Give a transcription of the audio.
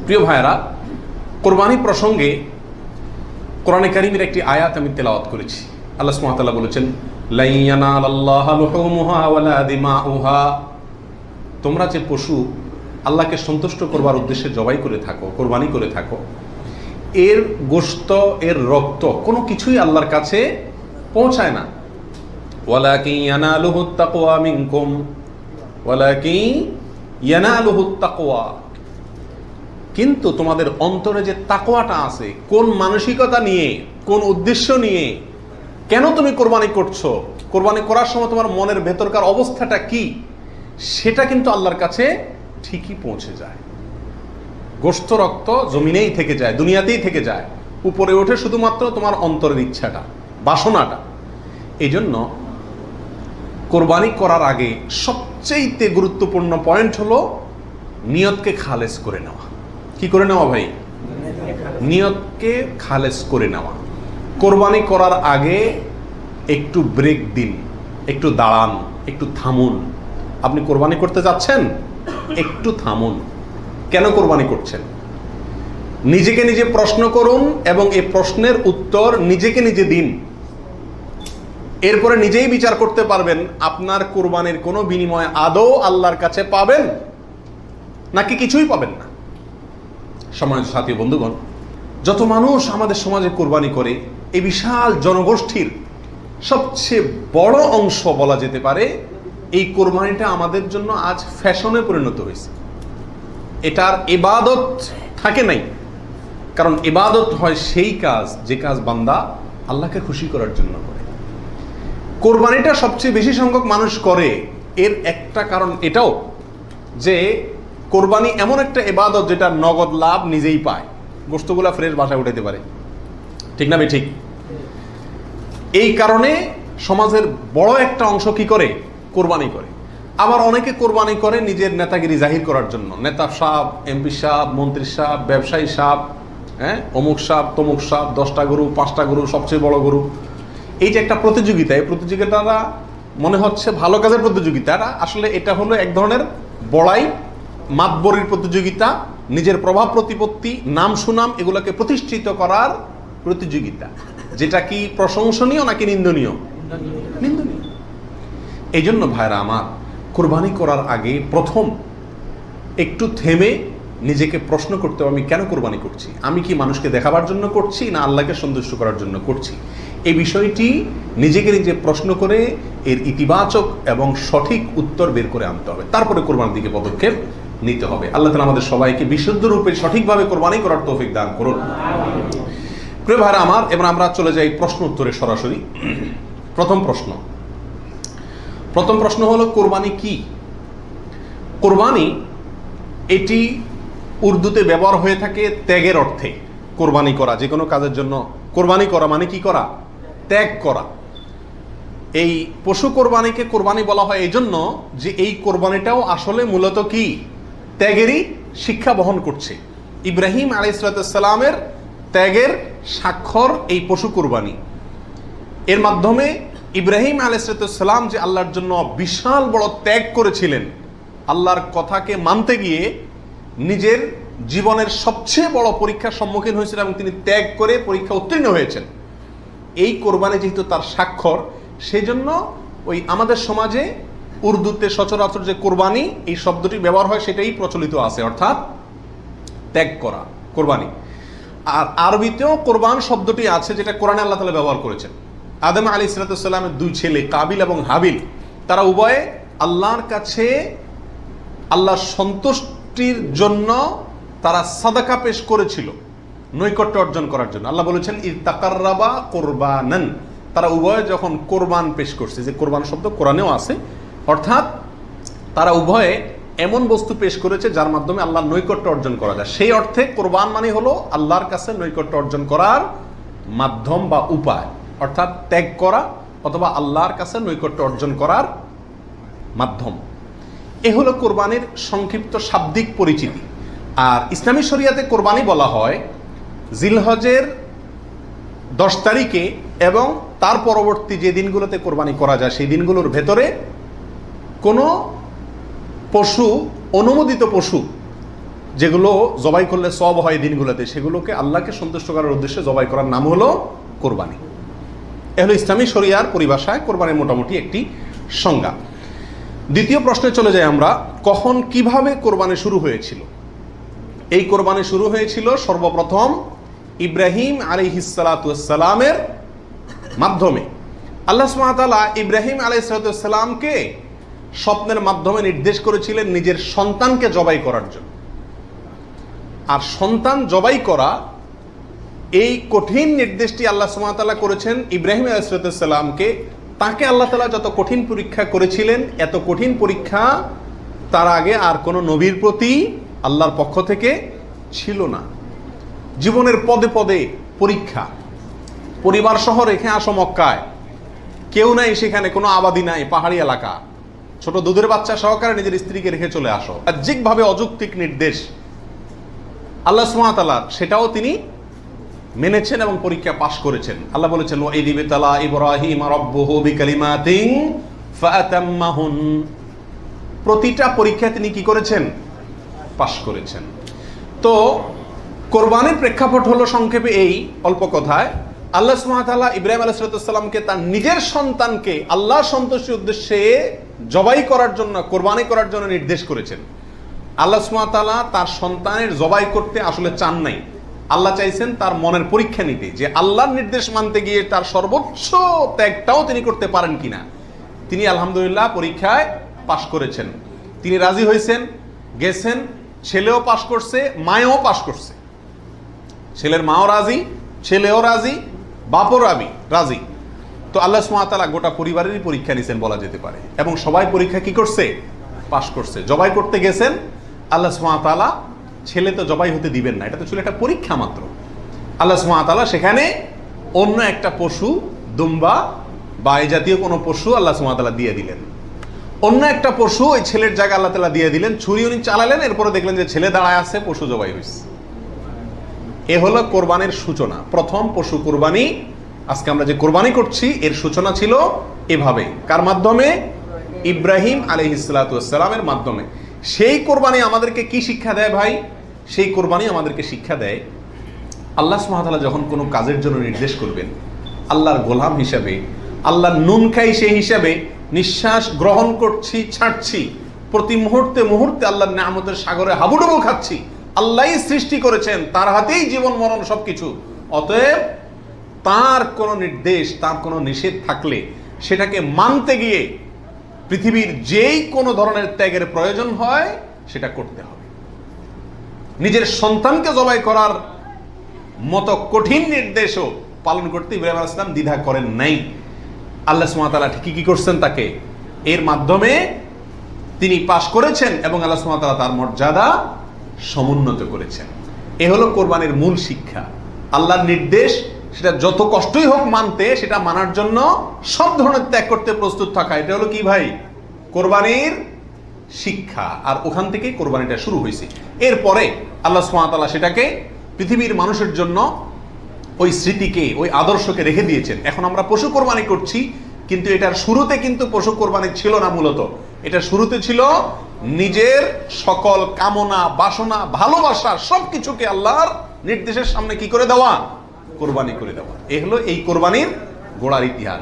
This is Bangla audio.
প্রিয় ভাইয়েরা, কোরবানি প্রসঙ্গে কোরআনে কারীমের একটি আয়াত আমি তেলাওয়াত করেছি। আল্লাহ সুবহানাহু ওয়া তাআলা বলেছেন, লা ইয়ানালাল্লাহা লুহুমুহা ওয়ালা দিমাউহা। তোমরা যে পশু আল্লাহকে সন্তুষ্ট করবার উদ্দেশ্যে জবাই করে থাকো, কোরবানি করে থাকো, এর গোশত, এর রক্ত কোনো কিছুই আল্লাহর কাছে পৌঁছায় না। ওয়ালাকিন ইয়ানালুহুত তাকওয়া মিনকুম, ওয়ালাকিন ইয়ানালুহুত তাকওয়া। কিন্তু তোমাদের অন্তরে যে তাকওয়াটা আছে, কোন মানসিকতা নিয়ে, কোন উদ্দেশ্য নিয়ে, কেন তুমি কোরবানি করছো, কোরবানি করার সময় তোমার মনের ভেতরকার অবস্থাটা কি, সেটা কিন্তু আল্লাহর কাছে ঠিকই পৌঁছে যায়। গোশত রক্ত জমিনেই থেকে যায়, দুনিয়াতেই থেকে যায়, উপরে ওঠে শুধুমাত্র তোমার অন্তরের ইচ্ছাটা, বাসনাটা। এই জন্য কোরবানি করার আগে সবচেয়ে গুরুত্বপূর্ণ পয়েন্ট হলো নিয়তকে খালেস করে নেওয়া। কি করে নেওয়া ভাই? নিয়তকে খালেস করে নেওয়া। কোরবানি করার আগে একটু ব্রেক দিন, একটু দাঁড়ান, একটু থামুন। আপনি কোরবানি করতে যাচ্ছেন, একটু থামুন। কেন কোরবানি করছেন? নিজেকে নিজে প্রশ্ন করুন এবং এই প্রশ্নের উত্তর নিজেকে নিজে দিন। এরপরে নিজেই বিচার করতে পারবেন আপনার কোরবানির কোনো বিনিময় আদৌ আল্লাহর কাছে পাবেন নাকি কিছুই পাবেন না। সম্মানিত সাথী বন্ধুগণ, যত মানুষ আমাদের সমাজে কোরবানি করে, এই বিশাল জনগোষ্ঠীর সবচেয়ে বড় অংশ বলা যেতে পারে এই কোরবানিটা আমাদের জন্য আজ ফ্যাশনে পরিণত হয়েছে। এটার ইবাদত থাকে নাই। কারণ ইবাদত হয় সেই কাজ যে কাজ বান্দা আল্লাহকে খুশি করার জন্য করে। কোরবানিটা সবচেয়ে বেশি সংখ্যক মানুষ করে, এর একটা কারণ এটাও যে কোরবানি এমন একটা ইবাদত যেটা নগদ লাভ নিজেই পায়। গোশতগুলা ফ্রেশ বাসায় উঠাইতে পারে, ঠিক না? ঠিক। এই কারণে সমাজের বড় একটা অংশ কি করে? কোরবানি করে। আবার অনেকে কোরবানি করে নিজের নেতাগিরি জাহির করার জন্য। নেতা সাহেব, এমপি সাহেব, মন্ত্রী সাহেব, ব্যবসায়ী সাহেব, অমুক সাহেব, তমুক সাহেব, 10টা গরু, 5টা গরু, সবচেয়ে বড় গরু। এই যে একটা প্রতিযোগিতা, এই প্রতিযোগিতাটা মনে হচ্ছে ভালো কাজের প্রতিযোগিতা, আসলে এটা হলো এক ধরনের বড়াই, মাতবরির প্রতিযোগিতা, নিজের প্রভাব প্রতিপত্তি, নাম সুনাম এগুলোকে প্রতিষ্ঠিত করার প্রতিযোগিতা। যেটা কি প্রশংসনীয় নাকি নিন্দনীয়? নিন্দনীয়। এই জন্য ভাইরা আমার, কোরবানি করার আগে প্রথম একটু থেমে নিজেকে প্রশ্ন করতে হবে, আমি কেন কোরবানি করছি? আমি কি মানুষকে দেখাবার জন্য করছি না আল্লাহকে সন্তুষ্ট করার জন্য করছি? এই বিষয়টি নিজেকে নিজে প্রশ্ন করে এর ইতিবাচক এবং সঠিক উত্তর বের করে আনতে হবে। তারপরে কোরবানির দিকে পদক্ষেপ নিতে হবে। আল্লাহ তাআলা আমাদের সবাইকে বিশুদ্ধ রূপে সঠিকভাবে কোরবানি করার তৌফিক দান করুন। প্রিয় ভাইরা আমার, এবার আমরা চলে যাই প্রশ্ন উত্তরে সরাসরি। প্রথম প্রশ্ন হলো, কোরবানি কি? কোরবানি এটি উর্দুতে ব্যবহার হয়ে থাকে ত্যাগের অর্থে। কোরবানি করা, যে কোনো কাজের জন্য কোরবানি করা মানে কি করা? ত্যাগ করা। এই পশু কোরবানিকে কোরবানি বলা হয় এই জন্য যে এই কোরবানিটাও আসলে মূলত কি? ত্যাগেরই শিক্ষা বহন করছে। ইব্রাহিম আলাইহিস সালামের ত্যাগের স্বাক্ষর এই পশু কোরবানি। এর মাধ্যমে ইব্রাহিম আলাইহিস সালাম যে আল্লাহর জন্য বিশাল বড় ত্যাগ করেছিলেন, আল্লাহর কথাকে মানতে গিয়ে নিজের জীবনের সবচেয়ে বড় পরীক্ষার সম্মুখীন হয়েছিলেন এবং তিনি ত্যাগ করে পরীক্ষা উত্তীর্ণ হয়েছেন। এই কোরবানি যেহেতু তার স্বাক্ষর, সেই জন্য ওই আমাদের সমাজে উর্দুতে সচরাচর যে কোরবানি এই শব্দটি ব্যবহার হয় সেটাই প্রচলিত আছে, অর্থাৎ ত্যাগ করা, কোরবানি। আর আরবিতেও কোরবান শব্দটি আছে, যেটা কোরআনে আল্লাহ তাআলা ব্যবহার করেছেন। আদম আলাইহিস সালামের 2 ছেলে কাবিল এবং হাবিল, তারা উভয়ে আল্লাহর কাছে আল্লাহর সন্তুষ্টির জন্য তারা সাদাকা পেশ করেছিল, নৈকট্য অর্জন করার জন্য। আল্লাহ বলেছেন, ইয তাকাররাবা কুরবানান। তারা উভয়ে যখন কোরবান পেশ করছে, যে কোরবান শব্দ কোরআনেও আছে, অর্থাৎ তারা উভয়ে এমন বস্তু পেশ করেছে যার মাধ্যমে আল্লাহর নৈকট্য অর্জন করা যায়। সেই অর্থে কোরবান মানে হলো আল্লাহর কাছে নৈকট্য অর্জন করার মাধ্যম বা উপায়, অর্থাৎ ত্যাগ করা অথবা আল্লাহর কাছে নৈকট্য অর্জন করার মাধ্যম। এ হলো কোরবানির সংক্ষিপ্ত শাব্দিক পরিচিতি। আর ইসলামী শরিয়াতে কোরবানি বলা হয় জিলহজের 10 তারিখে এবং তার পরবর্তী যে দিনগুলোতে কোরবানি করা যায় সেই দিনগুলোর ভেতরে কোনো পশু, অনুমোদিত পশু যেগুলো জবাই করলে সওয়াব হয় দিনগুলোতে, সেগুলোকে আল্লাহকে সন্তুষ্ট করার উদ্দেশ্যে জবাই করার নাম হলো কোরবানি। এ হলো ইসলামী শরিয়ার পরিভাষায় কোরবানির মোটামুটি একটি সংজ্ঞা। দ্বিতীয় প্রশ্নে চলে যাই আমরা, কখন কিভাবে কোরবানি শুরু হয়েছিল? এই কোরবানি শুরু হয়েছিল সর্বপ্রথম ইব্রাহিম আলাইহিসসালামের মাধ্যমে। আল্লাহ সুবহানাহু ওয়া তাআলা ইব্রাহিম আলাইহিসসালামকে স্বপ্নের মাধ্যমে নির্দেশ করেছিলেন নিজের সন্তানকে জবাই করার জন্য। আর সন্তান জবাই করা, এই কঠিন নির্দেশটি আল্লাহ সুবহানাহু ওয়া তাআলা করেছেন ইব্রাহিম আলাইহিসসালামকে। তাকে আল্লাহ তাআলা যত কঠিন পরীক্ষা করেছিলেন, এত কঠিন পরীক্ষা তার আগে আর কোনো নবীর প্রতি আল্লাহর পক্ষ থেকে ছিল না। জীবনের পদে পদে পরীক্ষা। পরিবার সহ রেখে আসো মক্কায়, কেউ নাই সেখানে, কোনো আবাদি নাই, পাহাড়ি এলাকা, ছোট দুধের বাচ্চা সহকারে নিজের স্ত্রীকে রেখে চলে আসো। বাহ্যিকভাবে অযৌক্তিক নির্দেশ আল্লাহ সুবহানাহু ওয়া তাআলা, সেটাও তিনি মেনেছেন এবং পরীক্ষা পাশ করেছেন। আল্লাহ বলেছেন, ওয়াইদ ইবতালা ইব্রাহিম রাব্বুহু বিকালিমাতিন ফাআতাম্মাহুন। প্রতিটা পরীক্ষা তিনি কি করেছেন? পাশ করেছেন। তো কোরবানির প্রেক্ষাপট হলো সংক্ষেপে এই, অল্প কথায়, আল্লাহ সুবহানাহু ওয়া তাআলা ইব্রাহিম আলাইহিস সালামকে তার নিজের সন্তানকে আল্লাহ সন্তুষ্টির উদ্দেশ্যে জবাই করার জন্য, কোরবানি করার জন্য নির্দেশ করেছেন। আল্লাহ সুবহানাহু ওয়া তাআলা তার সন্তানের জবাই করতে আসলে চান নাই। আল্লাহ চাইছেন তার মনের পরীক্ষা নিতে, যে আল্লাহর নির্দেশ মানতে গিয়ে তার সর্বোচ্চ ত্যাগটাও তিনি করতে পারেন কিনা। তিনি আলহামদুলিল্লাহ পরীক্ষায় পাশ করেছেন। তিনি রাজি হয়েছেন, গেছেন, ছেলেও পাশ করছে, মায়েও পাশ করছে। ছেলের মাও রাজি, ছেলেও রাজি, বাপও রাজি। তো আল্লাহ সুবহানাহু ওয়া তাআলা গোটা পরিবারেরই পরীক্ষা নিছেন বলা যেতে পারে, এবং সবাই পরীক্ষা কি করছে? পাশ করছে। জবাই করতে গেছেন, আল্লাহ সুবহানাহু ওয়া তাআলা ছেলে তো জবাই হতে দিবেন না, এটা তো ছিল একটা পরীক্ষা মাত্র। আল্লাহ সুবহানাহু ওয়া তাআলা সেখানে অন্য একটা পশু, দুম্বা বা এই জাতীয় কোনো পশু আল্লাহ সুবহানাহু ওয়া তাআলা দিয়ে দিলেন। অন্য একটা পশু ওই ছেলের জায়গায় আল্লাহ তাআলা দিয়ে দিলেন। ছুরি উনি চালালেন, এরপরে দেখলেন যে ছেলে দাঁড়ায় আছে, পশু জবাই হয়েছে। এ হলো কোরবানির সূচনা, প্রথম পশু কোরবানি। আজকে আমরা যে কোরবানি করছি এর সূচনা ছিল এভাবে। কার মাধ্যমে? ইব্রাহিম আলাইহিসসালামের মাধ্যমে। সেই কোরবানি আমাদেরকে কি শিক্ষা দেয় ভাই? সেই কোরবানি আমাদেরকে শিক্ষা দেয়, আল্লাহ সুবহানাহু ওয়া তাআলা যখন কোনো কাজের জন্য নির্দেশ করবেন, আল্লাহর গোলাম হিসাবে, আল্লাহর নুন খাই সেই হিসাবে নিঃশ্বাস গ্রহণ করছি, ছাড়ছি, প্রতি মুহূর্তে মুহূর্তে আল্লাহর নিয়ামতের সাগরে হাবুডুবু খাচ্ছি। আল্লাহই সৃষ্টি করেছেন, তার হাতেই জীবন মরণ সবকিছু। অতএব তার কোনো নির্দেশ, তার কোনো নিষেধ থাকলে সেটাকে মানতে গিয়ে পৃথিবীর যেই কোনো ধরনের ত্যাগের প্রয়োজন হয় সেটা করতে হবে। নিজের সন্তানকে জবাই করার মতো কঠিন নির্দেশও পালন করতে ইব্রাহিম আলাইহিস সালাম দ্বিধা করেন নাই। আল্লাহ সুবহানাহু ওয়া তাআলা ঠিকই কি করছেন? তাকে এর মাধ্যমে তিনি পাশ করেছেন এবং আল্লাহ সুবহানাহু ওয়া তাআলা তার মর্যাদা সমুন্নত করেছেন। এ হলো কোরবানির মূল শিক্ষা। আল্লাহর নির্দেশ, সেটা যত কষ্টই হোক মানতে, সেটা মানার জন্য সব ধরনের ত্যাগ করতে প্রস্তুত থাকা, এটা হলো কি ভাই? কোরবানির শিক্ষা। আর ওখান থেকেই কোরবানিটা শুরু হয়েছে। এরপরে আল্লাহ সুবহানাহু ওয়া তাআলা সেটাকে পৃথিবীর মানুষের জন্য ওই স্মৃতিকে, ওই আদর্শকে রেখে দিয়েছেন। এখন আমরা পশু কোরবানি করছি, কিন্তু এটার শুরুতে কিন্তু পশু কোরবানি ছিল না। মূলত এটা শুরুতে ছিল নিজের সকল কামনা, বাসনা, ভালোবাসা সবকিছুকে আল্লাহর নির্দেশের সামনে কি করে দেওয়া? কোরবানি করে দেওয়া। এ হলো এই কোরবানির গোড়ার ইতিহাস।